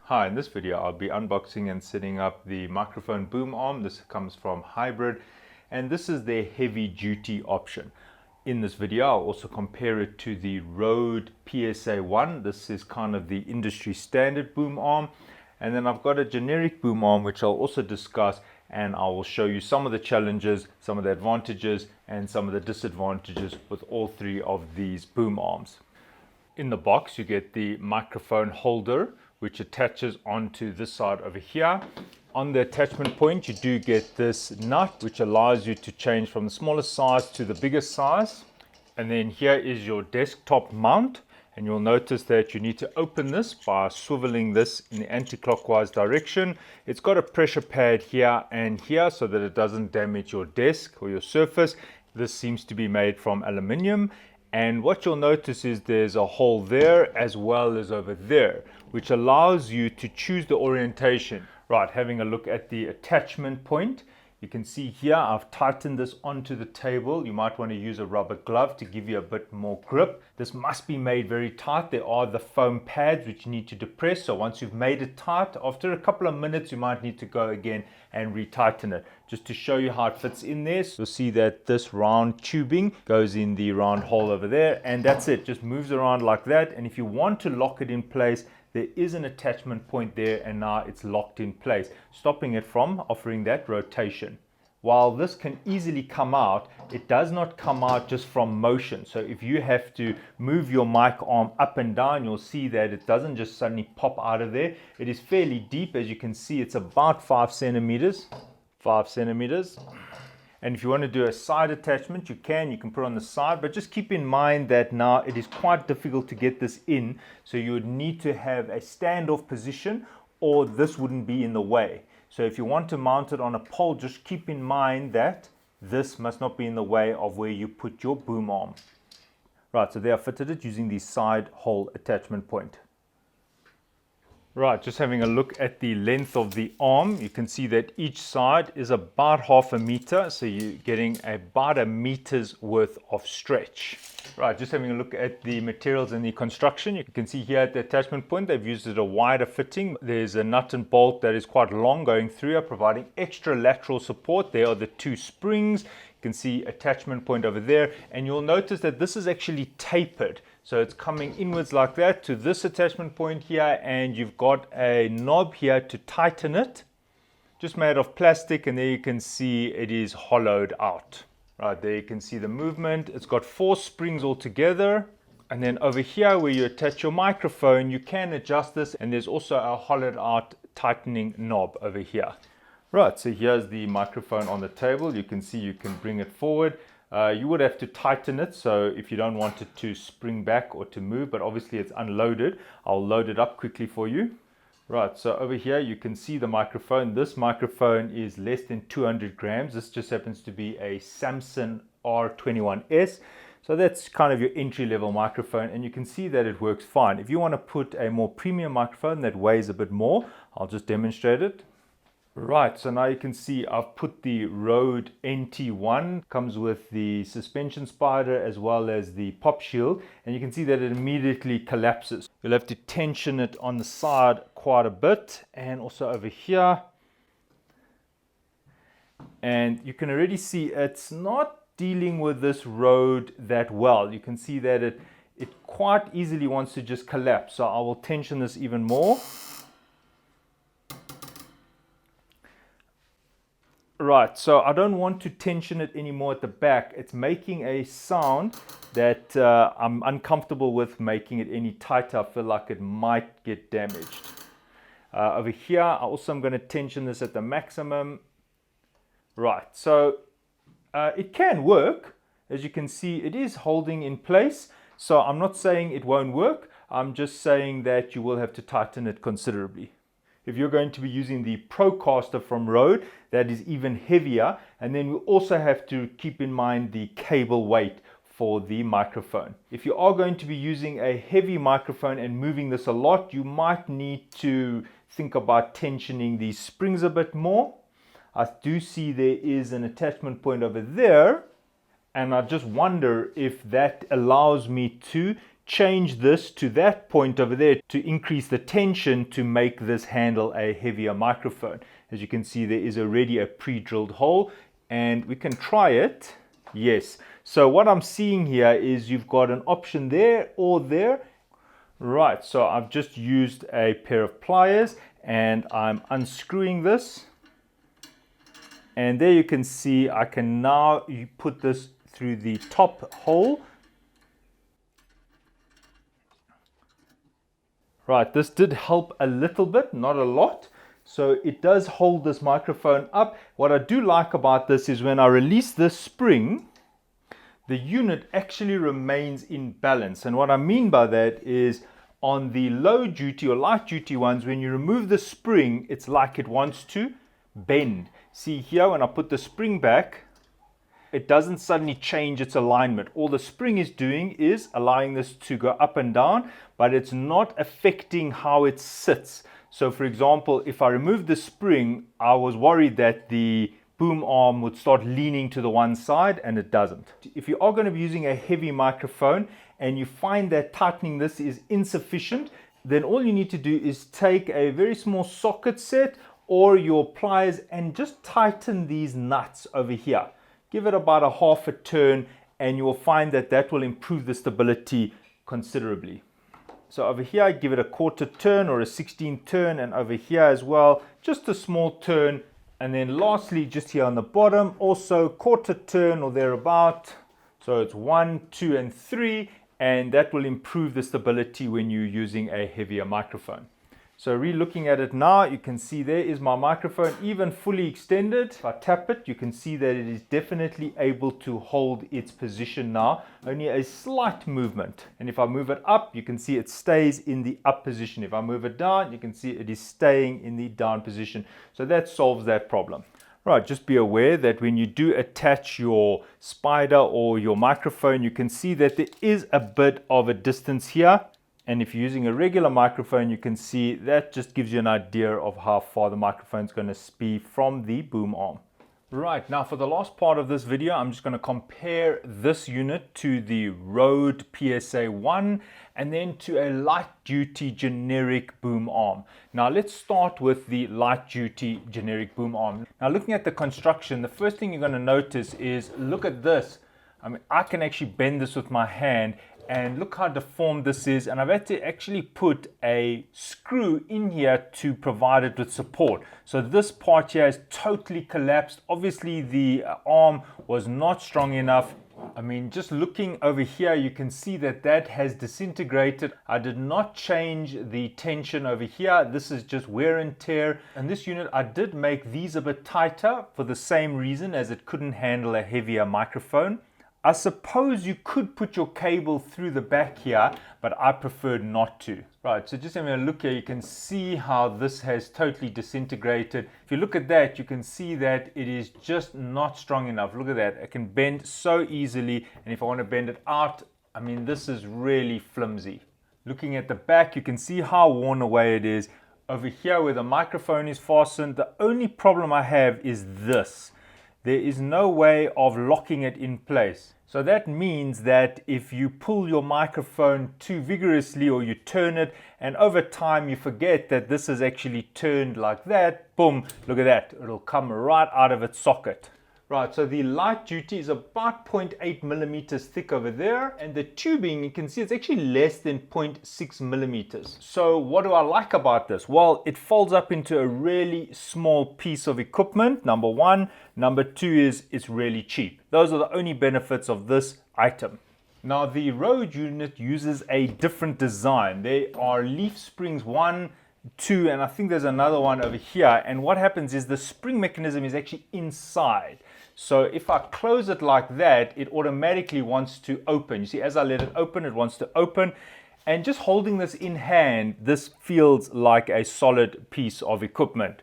Hi, in this video I'll be unboxing and setting up the microphone boom arm. This comes from Hybrid and this is their heavy duty option. In this video I'll also compare it to the Rode PSA1. This is kind of the industry standard boom arm, and then I've got a generic boom arm which I'll also discuss, and I will show you some of the challenges, some of the advantages and some of the disadvantages with all three of these boom arms. In the box you get the microphone holder which attaches onto this side over here. On the attachment point you do get this nut which allows you to change from the smallest size to the biggest size. And then here is your desktop mount, and you'll notice that you need to open this by swiveling this in the anti-clockwise direction. It's got a pressure pad here and here so that it doesn't damage your desk or your surface. This seems to be made from aluminium. And what you'll notice is there's a hole there as well as over there, which allows you to choose the orientation. Right, having a look at the attachment point, you can see here I've tightened this onto the table. You might want to use a rubber glove to give you a bit more grip. This must be made very tight. There are the foam pads which you need to depress. So once you've made it tight, after a couple of minutes you might need to go again and retighten it. Just to show you how it fits in there, so you'll see that this round tubing goes in the round hole over there, and that's it. Just moves around like that. And if you want to lock it in place, there is an attachment point there, and now it's locked in place, stopping it from offering that rotation. While this can easily come out, it does not come out just from motion. So if you have to move your mic arm up and down, you'll see that it doesn't just suddenly pop out of there. It is fairly deep. As you can see, it's about 5 centimeters. 5 centimeters. And if you want to do a side attachment, you can put it on the side, but just keep in mind that now it is quite difficult to get this in. So you would need to have a standoff position, or this wouldn't be in the way. So if you want to mount it on a pole, just keep in mind that this must not be in the way of where you put your boom arm. Right, so they are fitted it using the side hole attachment point. Right, just having a look at the length of the arm, you can see that each side is about 1/2 meter, so you're getting about 1 meter's worth of stretch. Right, just having a look at the materials and the construction, you can see here at the attachment point they've used a wider fitting. There's a nut and bolt that is quite long going through here, providing extra lateral support. There are the 2 springs. You can see attachment point over there, and you'll notice that this is actually tapered. So it's coming inwards like that to this attachment point here, and you've got a knob here to tighten it, just made of plastic, and there you can see it is hollowed out. Right, there you can see the movement. It's got 4 springs altogether. And then over here where you attach your microphone, you can adjust this, and there's also a hollowed out tightening knob over here. Right, so here's the microphone on the table. You can see you can bring it forward. You would have to tighten it, so if you don't want it to spring back or to move, but obviously it's unloaded. I'll load it up quickly for you. Right, so over here you can see the microphone. This microphone is less than 200 grams. This just happens to be a Samsung R21S. So that's kind of your entry-level microphone, and you can see that it works fine. If you want to put a more premium microphone that weighs a bit more, I'll just demonstrate it. Right, so now you can see I've put the Rode NT1, comes with the suspension spider as well as the pop shield, and you can see that it immediately collapses. You'll have to tension it on the side quite a bit, and also over here. And you can already see it's not dealing with this Rode that well. You can see that it quite easily wants to just collapse. So I will tension this even more. Right, so I don't want to tension it anymore at the back. It's making a sound that I'm uncomfortable with making it any tighter. I feel like it might get damaged. Over here, I also am going to tension this at the maximum. Right, so it can work. As you can see, it is holding in place. So I'm not saying it won't work. I'm just saying that you will have to tighten it considerably. If you're going to be using the Procaster from Rode, that is even heavier. And then we also have to keep in mind the cable weight for the microphone. If you are going to be using a heavy microphone and moving this a lot, you might need to think about tensioning these springs a bit more. I do see there is an attachment point over there, and I just wonder if that allows me to change this to that point over there to increase the tension to make this handle a heavier microphone. As you can see, there is already a pre-drilled hole, and we can try it. Yes. So what I'm seeing here is you've got an option there or there. Right, so I've just used a pair of pliers and I'm unscrewing this. And there you can see I can now put this through the top hole. Right, this did help a little bit, not a lot. So it does hold this microphone up. What I do like about this is when I release this spring, the unit actually remains in balance. And what I mean by that is on the low duty or light duty ones, when you remove the spring, it's like it wants to bend. See here, when I put the spring back, it doesn't suddenly change its alignment. All the spring is doing is allowing this to go up and down, but it's not affecting how it sits. So for example, if I remove the spring, I was worried that the boom arm would start leaning to the one side, and it doesn't. If you are going to be using a heavy microphone and you find that tightening this is insufficient, then all you need to do is take a very small socket set or your pliers and just tighten these nuts over here. Give it about a half a turn and you will find that that will improve the stability considerably. So over here, I give it a quarter turn or a 16th turn, and over here as well, just a small turn. And then lastly, just here on the bottom, also quarter turn or thereabout. So it's 1, 2, and 3, and that will improve the stability when you're using a heavier microphone. So re-looking at it now, you can see there is my microphone even fully extended. If I tap it, you can see that it is definitely able to hold its position now, only a slight movement. And if I move it up, you can see it stays in the up position. If I move it down, you can see it is staying in the down position. So that solves that problem. Right, just be aware that when you do attach your spider or your microphone, you can see that there is a bit of a distance here. And if you're using a regular microphone, you can see that just gives you an idea of how far the microphone is going to be from the boom arm. Right, now for the last part of this video, I'm just going to compare this unit to the Rode PSA1 and then to a light duty generic boom arm. Now let's start with the light duty generic boom arm. Now looking at the construction, the first thing you're going to notice is, look at this. I mean, I can actually bend this with my hand. And look how deformed this is, and I've had to actually put a screw in here to provide it with support. So this part here is totally collapsed. Obviously the arm was not strong enough. I mean, just looking over here, you can see that that has disintegrated. I did not change the tension over here. This is just wear and tear. And this unit, I did make these a bit tighter for the same reason, as it couldn't handle a heavier microphone. I suppose you could put your cable through the back here, but I preferred not to. Right, so just having a look here, you can see how this has totally disintegrated. If you look at that, you can see that it is just not strong enough. Look at that, it can bend so easily, and if I want to bend it out, I mean, this is really flimsy. Looking at the back, you can see how worn away it is. Over here where the microphone is fastened, the only problem I have is this. There is no way of locking it in place. So that means that if you pull your microphone too vigorously or you turn it, and over time you forget that this is actually turned like that, boom, look at that, it'll come right out of its socket. Right, so the light duty is about 0.8 millimeters thick over there, and the tubing, you can see it's actually less than 0.6 millimeters. So what do I like about this? Well, it folds up into a really small piece of equipment, number one. Number two is it's really cheap. Those are the only benefits of this item. Now the Rode unit uses a different design. There are leaf springs 1, 2, and I think there's another one over here. And what happens is the spring mechanism is actually inside. So if I close it like that, it automatically wants to open. You see, as I let it open, it wants to open. And just holding this in hand, this feels like a solid piece of equipment.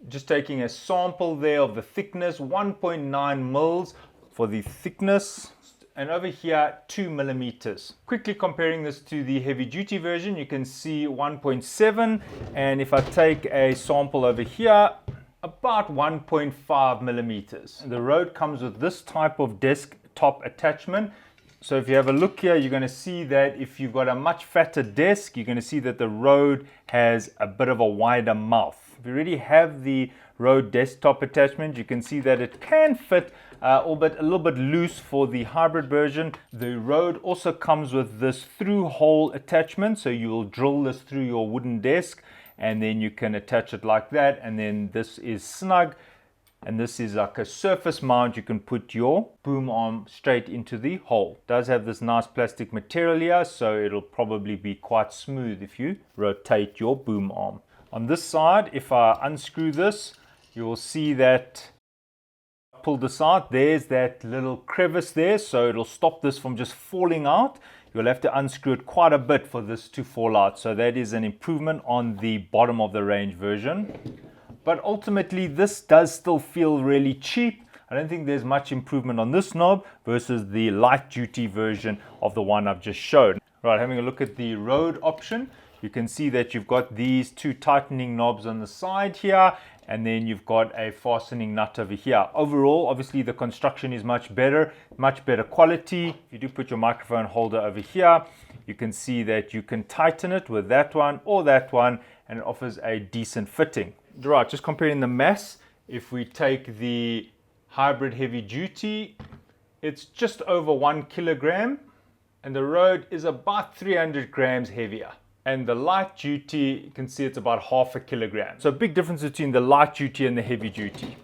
Just taking a sample there of the thickness, 1.9 mils for the thickness. And over here, 2 millimeters. Quickly comparing this to the heavy duty version, you can see 1.7. And if I take a sample over here, about 1.5 millimeters. The Rode comes with this type of desktop attachment. So if you have a look here, you're going to see that if you've got a much fatter desk, you're going to see that the Rode has a bit of a wider mouth. If you already have the Rode desktop attachment, you can see that it can fit, albeit a little bit loose for the hybrid version. The Rode also comes with this through hole attachment, so you will drill this through your wooden desk and then you can attach it like that, and then this is snug. And this is like a surface mount. You can put your boom arm straight into the hole. It does have this nice plastic material here, so it'll probably be quite smooth if you rotate your boom arm. On this side, if I unscrew this, you will see that pull this out, there's that little crevice there, so it'll stop this from just falling out. You'll have to unscrew it quite a bit for this to fall out, so that is an improvement on the bottom of the range version. But ultimately, this does still feel really cheap. I don't think there's much improvement on this knob versus the light duty version of the one I've just shown. Right, having a look at the Rode option, you can see that you've got these two tightening knobs on the side here, and then you've got a fastening nut over here. Overall, obviously the construction is much better quality. If you do put your microphone holder over here, you can see that you can tighten it with that one or that one, and it offers a decent fitting. Right, just comparing the mass, if we take the hybrid heavy duty, it's just over 1 kilogram, and the Rode is about 300 grams heavier. And the light duty, you can see it's about 0.5 kilogram. So a big difference between the light duty and the heavy duty.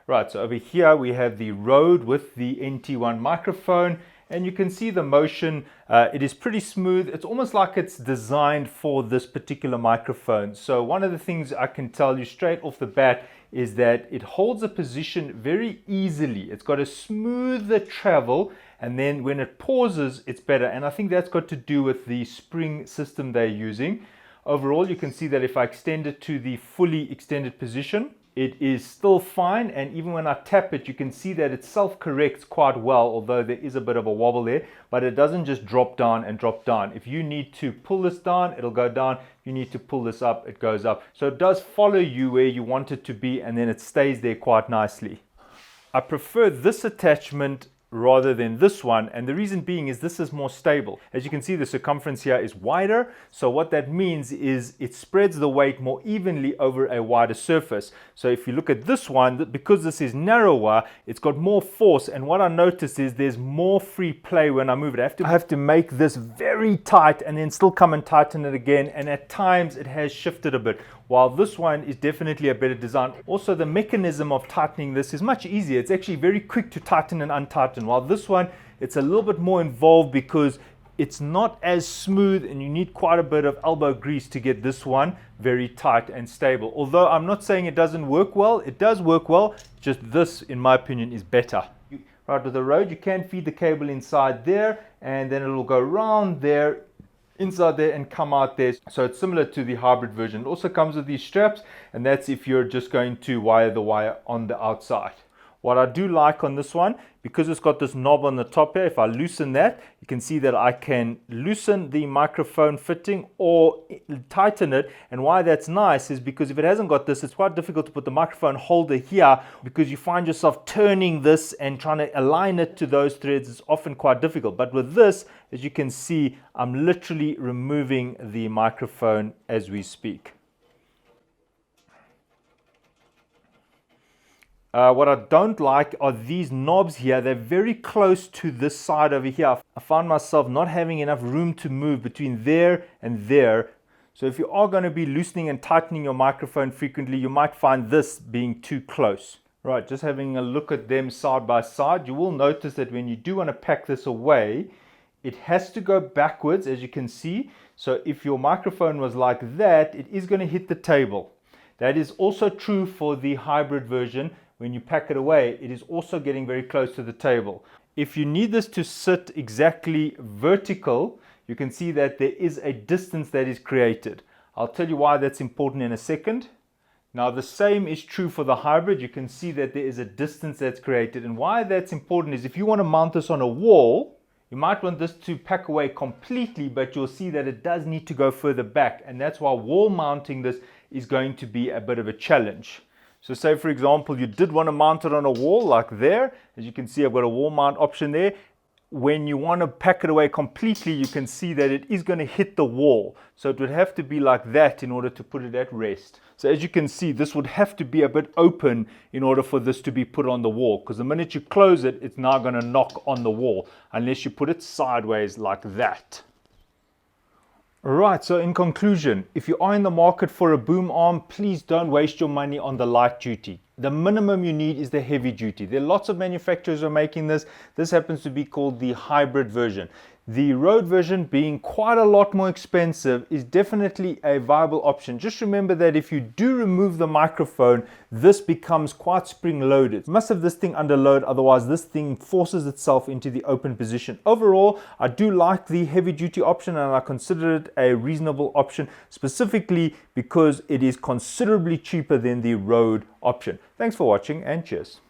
Right, so over here we have the Rode with the NT1 microphone, and you can see the motion. It is pretty smooth. It's almost like it's designed for this particular microphone. So one of the things I can tell you straight off the bat is that it holds a position very easily. It's got a smoother travel, and then when it pauses, it's better. And I think that's got to do with the spring system they're using. Overall, you can see that if I extend it to the fully extended position, it is still fine, and even when I tap it, you can see that it self-corrects quite well, although there is a bit of a wobble there, but it doesn't just drop down and drop down. If you need to pull this down, it'll go down. If you need to pull this up, it goes up. So it does follow you where you want it to be, and then it stays there quite nicely. I prefer this attachment rather than this one, and the reason being is this is more stable. As you can see, the circumference here is wider, so what that means is it spreads the weight more evenly over a wider surface. So if you look at this one, because this is narrower, it's got more force, and what I notice is there's more free play when I move it. I have to make this very tight and then still come and tighten it again, and at times it has shifted a bit, while this one is definitely a better design. Also, the mechanism of tightening this is much easier. It's actually very quick to tighten and untighten, while this one, it's a little bit more involved because it's not as smooth and you need quite a bit of elbow grease to get this one very tight and stable. Although I'm not saying it doesn't work well, it does work well, just this, in my opinion, is better. Right, with the Rode, you can feed the cable inside there, and then it will go around there, inside there, and come out there. So it's similar to the hybrid version. It also comes with these straps, and that's if you're just going to wire the wire on the outside. What I do like on this one, because it's got this knob on the top here, if I loosen that, you can see that I can loosen the microphone fitting or tighten it. And why that's nice is because if it hasn't got this, it's quite difficult to put the microphone holder here, because you find yourself turning this and trying to align it to those threads. It's often quite difficult. But with this, as you can see, I'm literally removing the microphone as we speak. What I don't like are these knobs here. They're very close to this side over here. I find myself not having enough room to move between there and there. So if you are going to be loosening and tightening your microphone frequently, you might find this being too close. Right, just having a look at them side by side, you will notice that when you do want to pack this away, it has to go backwards, as you can see. So if your microphone was like that, it is going to hit the table. That is also true for the hybrid version. When you pack it away, it is also getting very close to the table. If you need this to sit exactly vertical, you can see that there is a distance that is created. I'll tell you why that's important in a second. Now, the same is true for the hybrid. You can see that there is a distance that's created. And why that's important is if you want to mount this on a wall, you might want this to pack away completely, but you'll see that it does need to go further back. And that's why wall mounting this is going to be a bit of a challenge. So say, for example, you did want to mount it on a wall like there. As you can see, I've got a wall mount option there. when you want to pack it away completely, you can see that it is going to hit the wall. So it would have to be like that in order to put it at rest. So as you can see, this would have to be a bit open in order for this to be put on the wall, because the minute you close it, it's now going to knock on the wall unless you put it sideways like that. Right, so in conclusion, if you are in the market for a boom arm, please don't waste your money on the light duty. The minimum you need is the heavy duty. There are lots of manufacturers who are making this. This happens to be called the hybrid version. The Rode version, being quite a lot more expensive, is definitely a viable option. Just remember that if you do remove the microphone, this becomes quite spring-loaded. You must have this thing under load, otherwise this thing forces itself into the open position. Overall, I do like the heavy-duty option, and I consider it a reasonable option, specifically because it is considerably cheaper than the Rode option. Thanks for watching, and cheers.